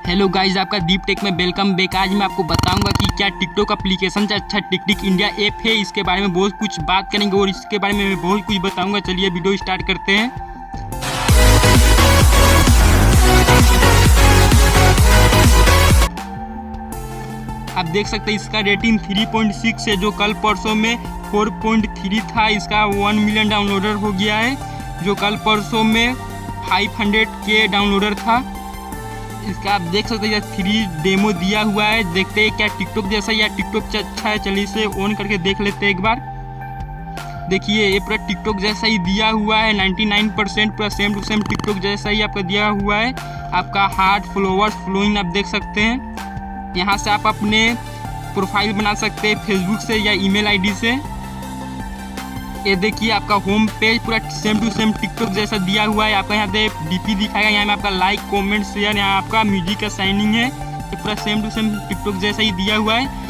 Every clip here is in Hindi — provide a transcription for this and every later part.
हेलो गाइज, आपका दीप टेक में वेलकम बैक। आज मैं आपको बताऊंगा कि क्या टिकटॉक एप्लीकेशन से अच्छा टिक टिक इंडिया ऐप है। इसके बारे में बहुत कुछ बात करेंगे और इसके बारे में मैं बहुत कुछ बताऊंगा। चलिए वीडियो स्टार्ट करते हैं। आप देख सकते हैं इसका रेटिंग 3.6 है, जो कल परसों में 4.3 था। इसका 1 मिलियन डाउनलोडर हो गया है, जो कल परसों में 500K डाउनलोडर था। इसका आप देख सकते हैं 3 डेमो दिया हुआ है। देखते हैं क्या टिकटॉक जैसा या टिकटॉक से अच्छा है। चलिए इसे ऑन करके देख लेते हैं एक बार। देखिए ये पूरा टिकटॉक जैसा ही दिया हुआ है, 99% पूरा सेम टू सेम टिकटॉक जैसा ही आपका दिया हुआ है। आपका हार्ट फॉलोवर्स फ्लोइंग आप देख सकते हैं। यहाँ से आप अपने प्रोफाइल बना सकते हैं फेसबुक से या ईमेल आईडी से। ये देखिए आपका होम पेज पूरा सेम टू सेम टिकटॉक जैसा दिया हुआ है। आपका यहाँ पे डीपी दिखाएगा, यहाँ में आपका लाइक कमेंट शेयर, यहाँ आपका म्यूजिक का साइनिंग है। ये पूरा सेम टू सेम टिकटॉक जैसा ही दिया हुआ है।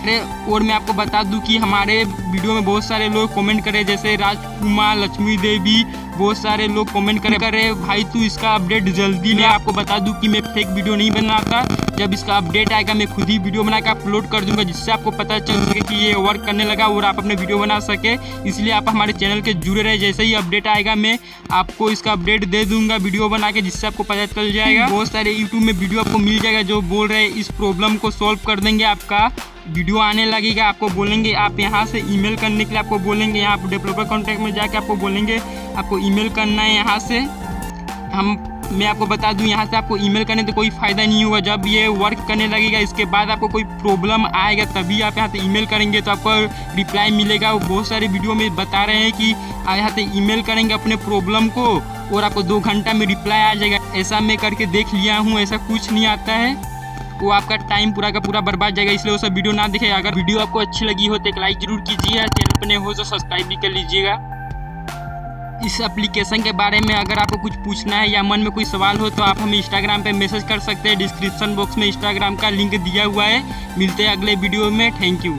और मैं आपको बता दूं कि हमारे वीडियो में बहुत सारे लोग कमेंट करे, जैसे राजकुमार, लक्ष्मी देवी, बहुत सारे लोग कमेंट करे भाई तू इसका अपडेट जल्दी। मैं आपको बता दूं कि मैं फेक वीडियो नहीं बनाता। जब इसका अपडेट आएगा मैं खुद ही वीडियो बना के अपलोड कर दूंगा, जिससे आपको पता चल सके कि ये वर्क करने लगा और आप अपने वीडियो बना सके। इसलिए आप हमारे चैनल के जुड़े रहे। जैसे ही अपडेट आएगा मैं आपको इसका अपडेट दे दूंगा वीडियो बना के, जिससे आपको पता चल जाएगा। बहुत सारे यूट्यूब में वीडियो आपको मिल जाएगा जो बोल रहे हैं इस प्रॉब्लम को सॉल्व कर देंगे। आपका वीडियो आने लगेगा, आपको बोलेंगे आप यहाँ से ईमेल करने के लिए आपको बोलेंगे, यहाँ आप डेवलपर कॉन्टैक्ट में जाके आपको बोलेंगे आपको ईमेल करना है। यहाँ से मैं आपको बता दूं, यहाँ से आपको ईमेल करने तो कोई फ़ायदा नहीं होगा। जब ये वर्क करने लगेगा इसके बाद आपको कोई प्रॉब्लम आएगा तभी आप यहाँ से ईमेल करेंगे तो आपको रिप्लाई मिलेगा। वो बहुत सारे वीडियो में बता रहे हैं कि आप यहाँ से ईमेल करेंगे अपने प्रॉब्लम को और आपको 2 घंटा में रिप्लाई आ जाएगा। ऐसा मैं करके देख लिया हूँ, ऐसा कुछ नहीं आता है। वो आपका टाइम पूरा का पूरा बर्बाद जाएगा, इसलिए वो सब वीडियो ना देखें। अगर वीडियो आपको अच्छी लगी हो तो एक लाइक जरूर कीजिएगा, चैनल पर नए हो तो सब्सक्राइब भी कर लीजिएगा। इस एप्लीकेशन के बारे में अगर आपको कुछ पूछना है या मन में कोई सवाल हो तो आप हमें इंस्टाग्राम पे मैसेज कर सकते हैं। डिस्क्रिप्शन बॉक्स में इंस्टाग्राम का लिंक दिया हुआ है। मिलते हैं अगले वीडियो में। Thank you.